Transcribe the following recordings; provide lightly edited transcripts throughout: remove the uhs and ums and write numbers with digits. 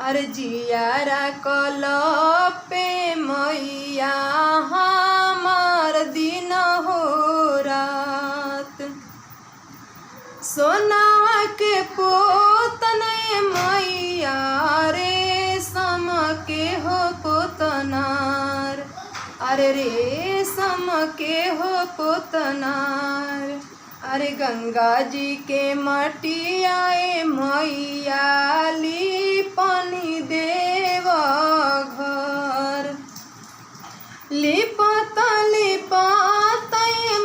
अरे जियारा कलपे मैया हमार दिन हो रात। सोनावा के पोतन मैया रेशम के हो पोतनार। अरे रेशम के हो पोतनार। अरे गंगा जी के मटिया मैया लिपनी देव घर। लिपत लिपत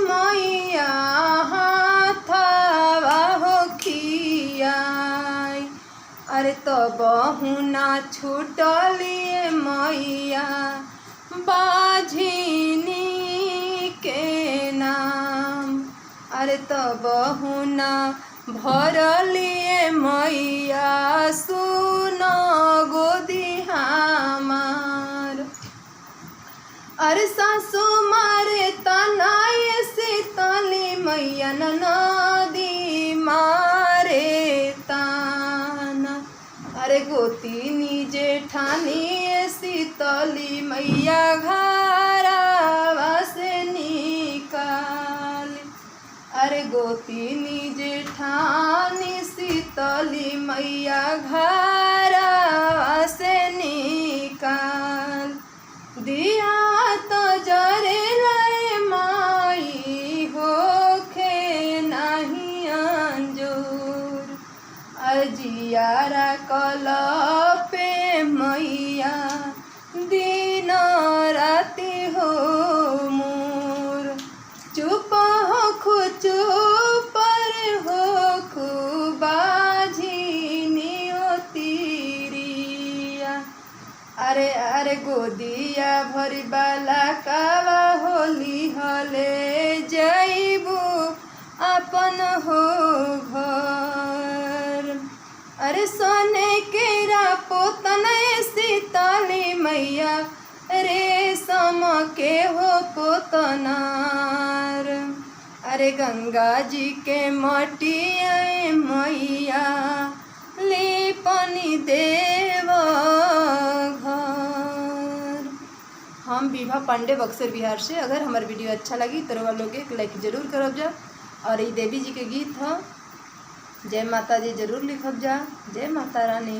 मैया हाथवा हो खियाई। अरे तब हुना छूटलिए मैया बाझिनी के नाम। अरे तब हुना भरलिए मैया सुन गोदी हमार। अरे सासु मारे तनाए शीतली मैया नदी मारे ताना। अरे गोतिनी जेठानी शीतली मैया घरवा से निकाल। अरे गोतिनी जेठानी शीतली मैया घरवा से निकाल। दिया तो जरे लय माई होखे नहीं अंजूर। अजियारा कलपे मैया दिन राति हो मोर। चुप हो चुप हो बाझिनी तीरिया। अरे अरे गोदिया भरी बाला कावा होली हले जइबू अपन हो घर। अरे सोने केरा पोतन शीतली मैया रेशम के हो पोतनार। अरे गंगा जी के मटिया मैया लिपनी देव घर। हम विभा पांडे बक्सर बिहार से। अगर हमार वीडियो अच्छा लगी तो रउआ लोग एक लाइक जरूर करब जा। और ये देवी जी के गीत ह जय माता जी जरूर लिखब जा। जय माता रानी।